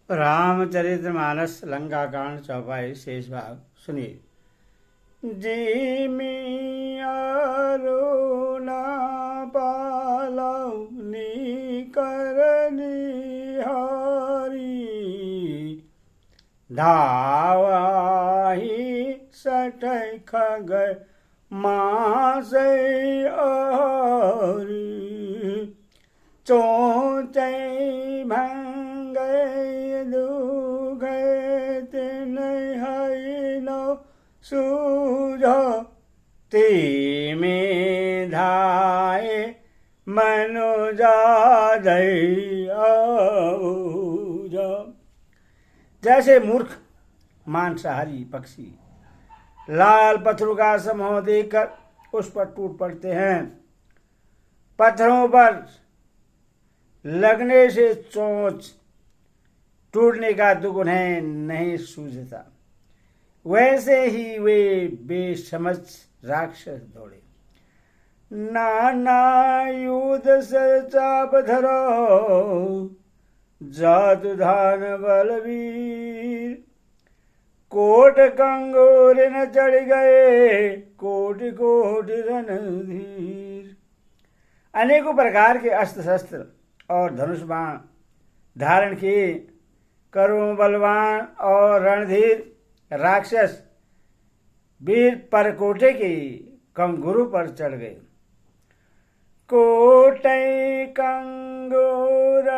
रामचरितमानस लंका कांड चौपाई शेष भाग सुनिए। जिमी अरुणा पालवनी करनी हरी धावाही सटै खग मासे अहरी चोचै भंगै दुगै तिनै हैनो सूझ तिमी धाय मनुजा औज। जैसे मूर्ख मांसाहारी पक्षी लाल पत्थरों का समूह देखकर उस पर टूट पड़ते हैं, पत्थरों पर लगने से चोंच टूटने का दुख उन्हें नहीं सूझता, वैसे ही वे बेसमझ राक्षस दौड़े। नाना युद्ध से चाप धरो जातु धान बलवीर, कोट कंगोर न चढ़ गए कोटि कोटि रणधीर। अनेकों प्रकार के अस्त्र शस्त्र और धनुष बाण धारण किए करुण बलवान और रणधीर राक्षस वीर परकोटे के कंगुरु पर चढ़ गए। कोटै कंगोर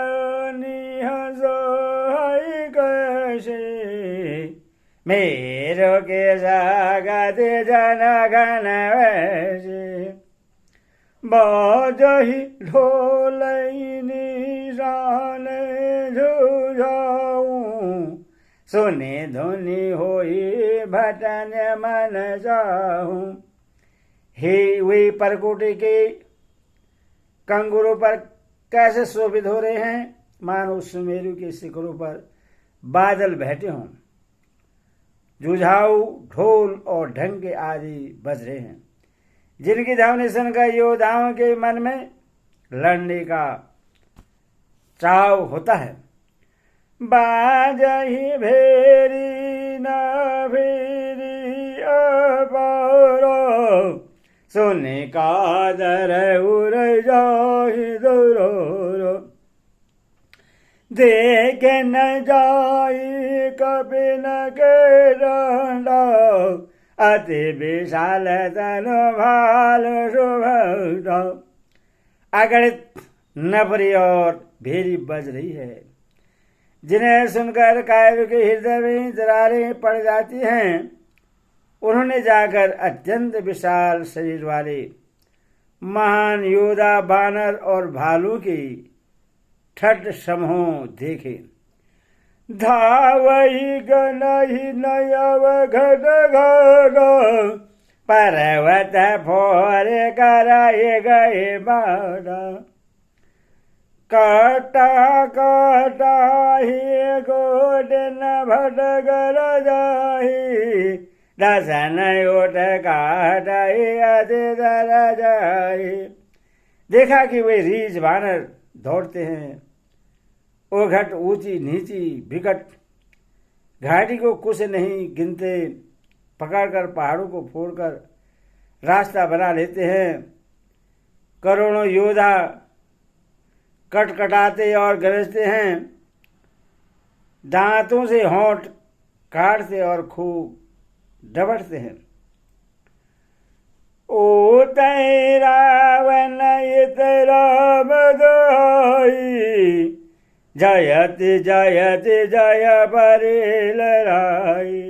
निहस कैसे मेरो के जागत जन गण वैसे, बजहि ढोलै निशान झुझाऊं सुने धुनि होई भटन मन जाऊं। हे वे परकोटे के कंगुरों पर कैसे शोभित हो रहे हैं, मानो सुमेरु के शिखरों पर बादल बैठे हों। जुझाऊ ढोल और ढंके आदि बज रहे हैं, जिनकी ध्वनि सुनकर योद्धाओं के मन में लड़ने का चाव होता है। बाजहि भेरी न भेरी अपारो सुने कादर उर जाहि दुरो, देख न जाई कपिन के डंडा अति विशाल तनु भाल शोभा। अगणित नफरी और भेरी बज रही है, जिन्हें सुनकर कायरों के हृदय में दरारें पड़ जाती हैं। उन्होंने जाकर अत्यंत विशाल शरीर वाले महान योद्धा बानर और भालू की ठट समूह देखे। धावई गनहि नयव घट घट पर्वत फोरे कराए गए बाड़ा, काटा काटा ही गोडन भटगर जाही दसन उठ काटाई अति दर जाही। देखा कि वे रीछ बानर दौड़ते हैं, ओघट ऊंची नीची विकट घाटी को कुछ नहीं गिनते, पकड़कर पहाड़ों को फोड़कर रास्ता बना लेते हैं। करोड़ों योद्धा कटकटाते और गरजते हैं, दांतों से होंठ काटते और खूब डबड़ते हैं। ओ तै रावण इत राम दोहाई जयति जयति जय परे लड़ाई,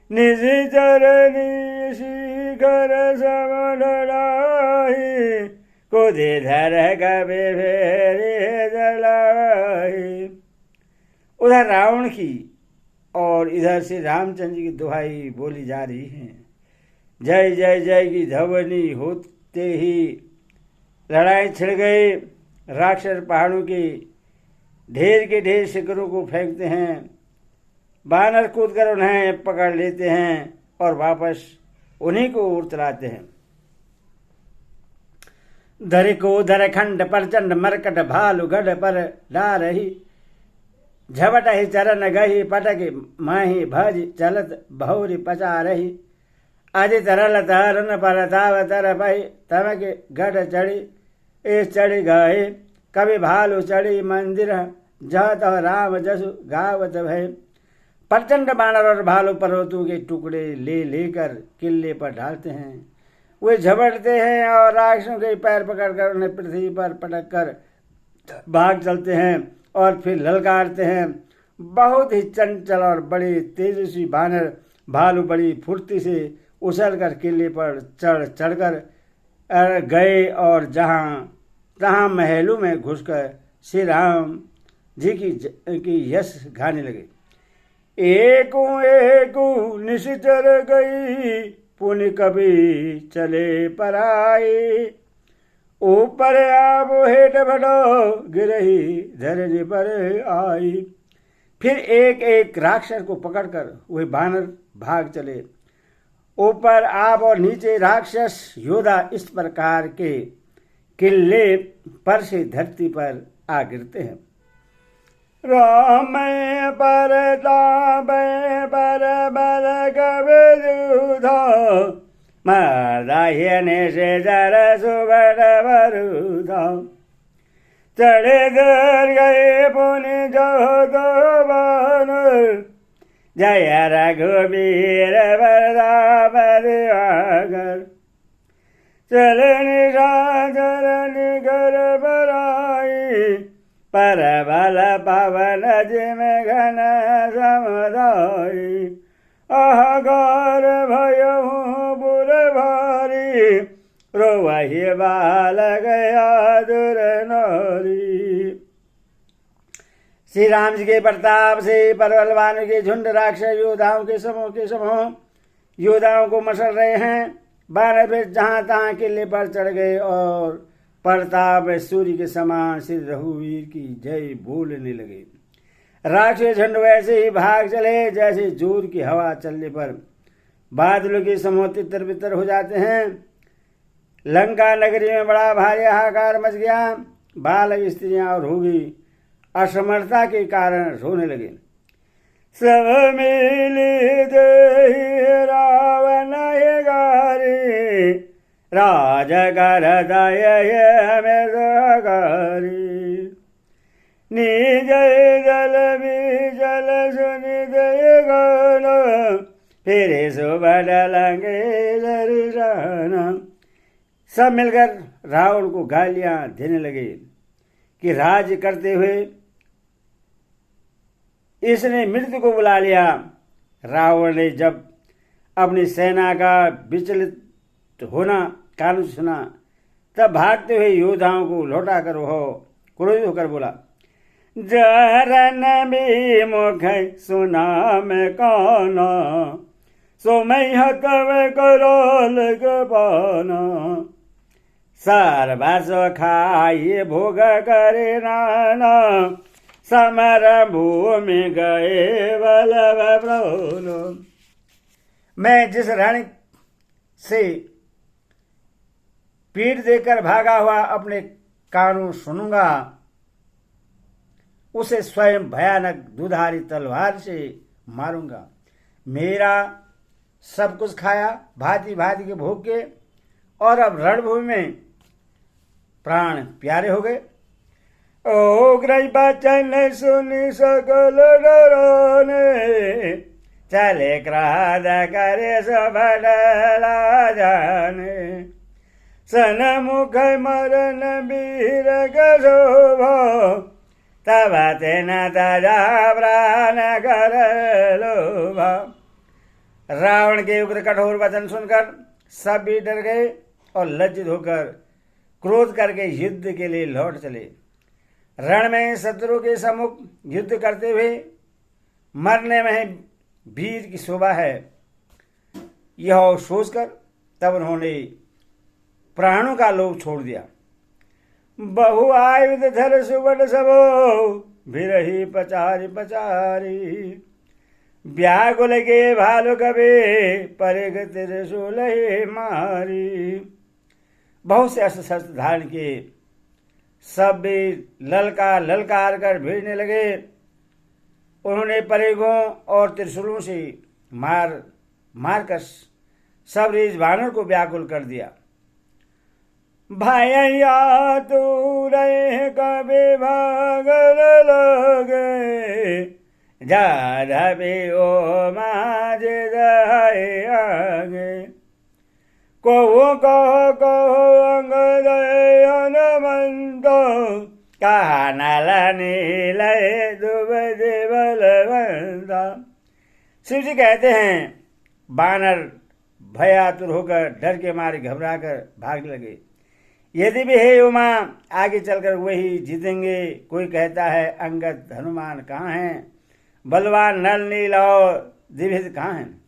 निज चरणी शिखर समढ़ाई कुदे धर कबे फेरे जलाई। उधर रावण की और इधर से रामचंद्र की दुहाई बोली जा रही है। जय जय जय की ध्वनि होते ही लड़ाई छिड़ गई। राक्षस पहाड़ों के ढेर शिखरों को फेंकते हैं, बानर कूदकर उन्हें पकड़ लेते हैं और वापस उन्हीं को उतराते हैं। धर को धर खंड प्रचंड मरकट भालू गढ़ पर डा रही झपट ही चरण गही पटक माही भज चलत बहुरी पचा रही। आदि तरल तरन पर ताव तर पही तमक गढ़ चढ़ी इस चढ़ी गए। कभी भालू चढ़ी मंदिर जह तह राम जसु गावत भय। प्रचंड बानर और भालू पर्वतों के टुकड़े ले लेकर किले पर डालते हैं। वे झपटते हैं और राक्षसों के पैर पकड़कर उन्हें पृथ्वी पर पटक कर भाग चलते हैं और फिर ललकारते हैं। बहुत ही चंचल और बड़े तेजस्वी बानर भालू बड़ी फुर्ती से उछलकर किले पर चढ़कर गए और तहाँ महलों में घुसकर श्री राम जी की यश गाने लगे। एकू निश्चर गई पुण्य कभी चले पराई। ऊपर आप हेठ बढ़ो गिरही धरती पर आई। फिर एक एक राक्षस को पकड़कर वे बानर भाग चले। ऊपर आप और नीचे राक्षस योद्धा इस प्रकार के किले पर से धरती पर आ गिरते हैं। राम परताप पर बल कबरूधा मर्दायने से जर सुबड़ बरूधा। चढ़े दर गए पुनि जो दो बानर जय रघुबीर बरदाप दिवाकर। चले निशाचर निगर बराई पर बल पवन जिम घन समुदाय। अहकार भयहु बुर भारी रोवहि बाल गया दुर नारी। श्री राम जी के प्रताप से परबलवान के झुंड राक्षस योद्धाओं के समूह योद्धाओं को मसल रहे हैं। बानर फिर जहां तहां किले पर चढ़ गए और प्रताप सूर्य के समान श्री रघुवीर की जय बोलने लगे। राक्षस झुंड वैसे ही भाग चले जैसे जोर की हवा चलने पर बादलों के समूह तितर बितर हो जाते हैं। लंका नगरी में बड़ा भारी हाहाकार मच गया। बालक स्त्रियां और होगी असमर्थता के कारण रोने लगे। सब मिली दे रावण गारी राज कर दय में गारी। निज जल भी जल सुनि दय गान फिर सुबह डलेंगे दर्शन। सब मिलकर रावण को गालियां देने लगे कि राज्य करते हुए इसने मृत्यु को बुला लिया। रावण ने जब अपनी सेना का विचलित होना कान सुना तब भागते हुए योद्धाओं को लौटा कर वह क्रोधित होकर बोला, जरन भी मुख सुना में काना सो मैं तब करोल पाना। सर्वस खाई भोग करे नाना समर भूमि गए बलव प्रोलो। मैं जिस रण से पीठ देकर भागा हुआ अपने कानों सुनूंगा उसे स्वयं भयानक दुधारी तलवार से मारूंगा। मेरा सब कुछ खाया भांति भांति के भोग के और अब रणभूमि में प्राण प्यारे हो गए। ओ ग्रह बचन सुनि सकल डराने चले क्राद करे सबला जाने। सनमुख मरण वीर गशोभा तब तेन तजा प्राण कर लोभा। रावण के उग्र कठोर वचन सुनकर सब भी डर गए और लज्जित होकर क्रोध करके युद्ध के लिए लौट चले। रण में शत्रु के सम्मुख युद्ध करते हुए मरने में वीर की शोभा है यह सोचकर तब उन्होंने प्राणों का लोभ छोड़ दिया। बहु आयुध धर सुबट सबो बिरही पचारी पचारी। व्याकुल के भालु कबे परिग त्रिशूल मारी। बहुत से अस्त्र शस्त्र धारण किए सब भी ललकार कर भिड़ने लगे उन्होंने परेगों और त्रिशूलों से मारकर सब रीछ वानर को व्याकुल कर दिया। भैया तू रे कभी भागल लगे, जा भी ओ माजे आगे। कहो अंगद हनुमंत, कहा नल नील दुब बलवंता। शिव जी कहते हैं बानर भयातुर होकर डर के मारे घबरा कर भागने लगे। यदि भी हे उमा आगे चलकर वही जीतेंगे। कोई कहता है अंगद हनुमान कहाँ हैं, बलवान नल नील और दिव्य कहाँ हैं।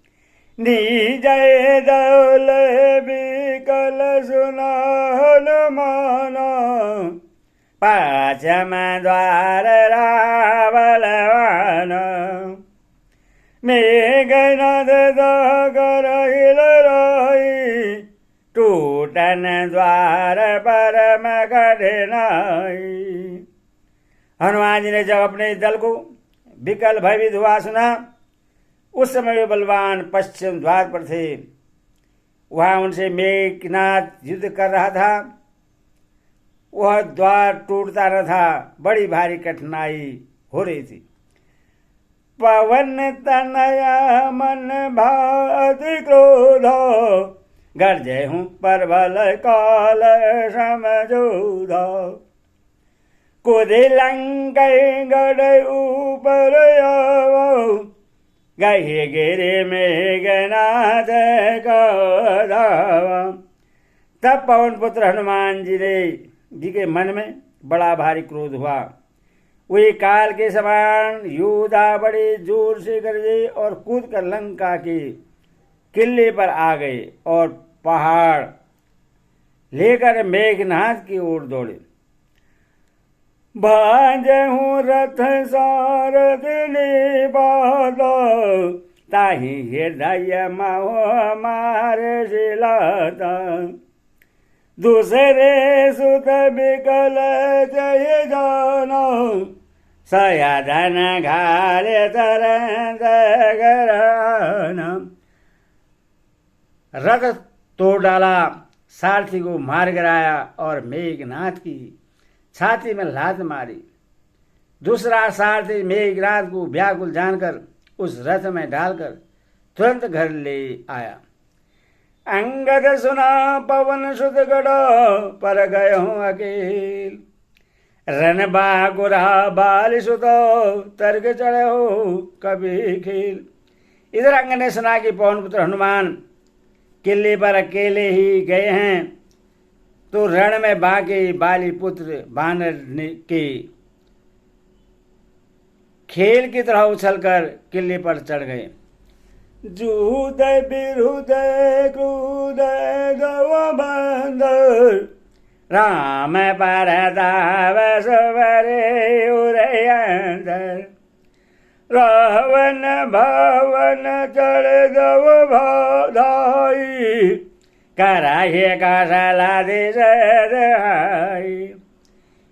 नी जय दौल बिकल सुना हनुमान, पाचम द्वार रावलवान। मेघनाद दागर हिल रही, टूटन द्वार परम कठिनाई। हनुमान जी ने जब अपने दल को विकल भयभीत हुआ सुना, उस समय वे बलवान पश्चिम द्वार पर थे। वहां उनसे मेघनाद युद्ध कर रहा था। वह द्वार टूटता न था, बड़ी भारी कठिनाई हो रही थी। पवन तनया मन भाति क्रोध, गर्जे हूँ परबल काल समझोध। कुदि लंकै गढ़ ऊपर आवो, गहे गिरे मेघनाद को धावा। तब पवन पुत्र हनुमान जी के मन में बड़ा भारी क्रोध हुआ। वे काल के समान योद्धा बड़े जोर से गरजे और कूद कर लंका के किले पर आ गए और पहाड़ लेकर मेघनाद की ओर दौड़े। भाजहूँ रथ सारथिनी बाध, ताहि हृदय महो मार शिलाता। दूसरे सुत बिकल जय जानो, सयाधन घाले तरंग गराना। रथ तोड़ डाला, सारथी को मार गिराया और मेघनाद की छाती में लात मारी। दूसरा सारथी मेघनाद को व्याकुल जानकर उस रथ में डालकर तुरंत घर ले आया। अंगद सुना पवन सुत गढ़, पर गए हूँ अकेल। रन बागुरा बाल सुतो, तर्क चढ़े हो कभी खेल। इधर अंगद ने सुना कि पवन पुत्र हनुमान किले पर अकेले ही गए हैं, तो रण में बाके बाली पुत्र बानर के खेल की तरह उछलकर किले पर चढ़ गए। जूद बिरुद क्रूद दव बंदर, राम पर दाव सवरे उरयंदर। रावण भवन चढ़ दव भाई, कराहे का साला दे सदहाई।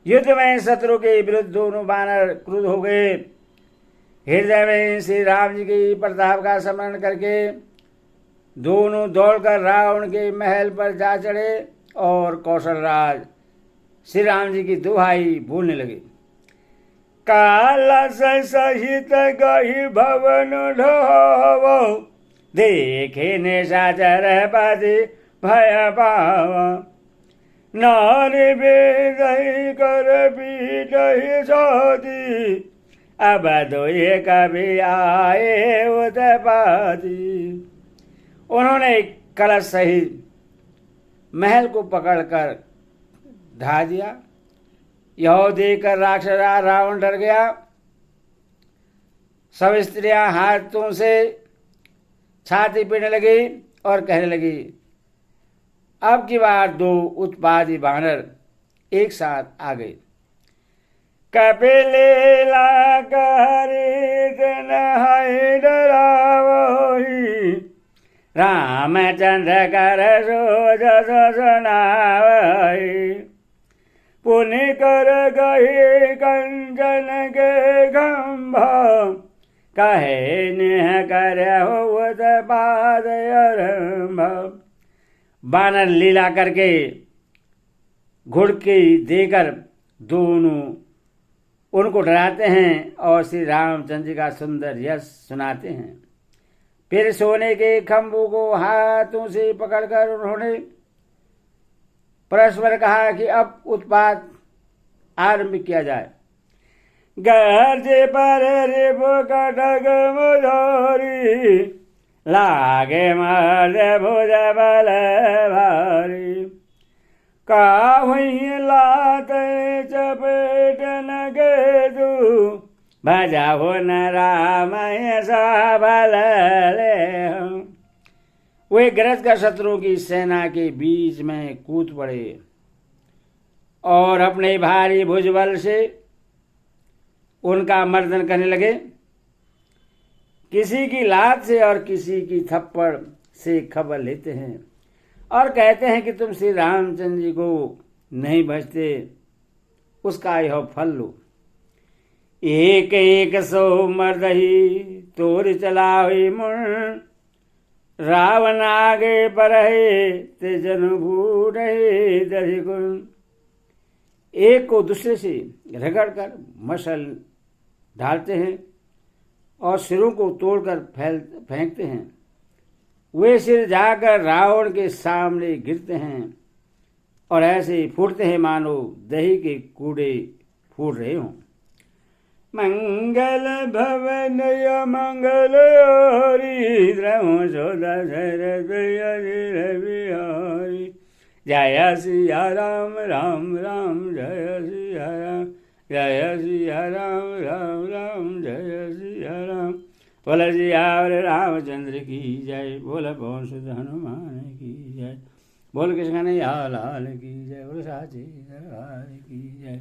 युद्ध में शत्रु के विरुद्ध दोनों बानर क्रुद्ध हो गए। हृदय में श्री राम जी की प्रताप का स्मरण करके दोनों दौड़कर रावण के महल पर जा चढ़े और कौशलराज श्री राम जी की दुहाई बोलने लगे। काल सहित गही भवन ढावो, देखे ने साचर पति भय पावा। नारी बेदही कर पीट ही छाती, अब दोये कभी आए उत्पाती। उन्होंने कलश सहित महल को पकड़कर ढा दिया। यह देखकर राक्षस रावण डर गया। सब स्त्रियां हाथों से छाती पीटने लगी और कहने लगी, अब की बार दो उत्पाती बानर एक साथ आ गए। कपिलेला कहरित नहाय डरावही, रामचंद्र कर सोज सुनावही। पुनि कर गही कंचन के खंभा, कहे नेह कर बाद आरंभ। वानर लीला करके घुड़की देकर दोनों उनको डराते हैं और श्री रामचंद्र जी का सुंदर यश सुनाते हैं। फिर सोने के खंभों को हाथों से पकड़कर उन्होंने परस्पर कहा कि अब उत्पात आरंभ किया जाए। गर्जे पर कटक मुझोरी लागे मर भुज बल भारी। का हुई लात चपेट न गे तू भजा हो न राम सबल ले। वे गरज कर शत्रुओं की सेना के बीच में कूद पड़े और अपने भारी भुजबल से उनका मर्दन करने लगे। किसी की लात से और किसी की थप्पड़ से खबर लेते हैं और कहते हैं कि तुम श्री रामचंद्र जी को नहीं भजते, उसका यह फल लो। एक एक सौ मर्द ही तोर चला हुई मुन रावण आगे बढ़े ते जन भूरे दधि गुण। एक को दूसरे से रगड़ कर मसल ढालते हैं और सिरों को तोड़कर फेंकते हैं। वे सिर जाकर रावण के सामने गिरते हैं और ऐसे ही फूटते हैं मानो दही के कूड़े फूट रहे हों। मंगल भवन मंगल हरि द्रव सोदा बिहारी। जय सिया राम राम राम जय सिया राम जय सिया राम राम राम जय सिया राम। बोल सियावर रामचंद्र की जय। बोल पवन सुत हनुमान की जय। बोल कृष्ण लाल की जय। बोल साची दरबार की जय।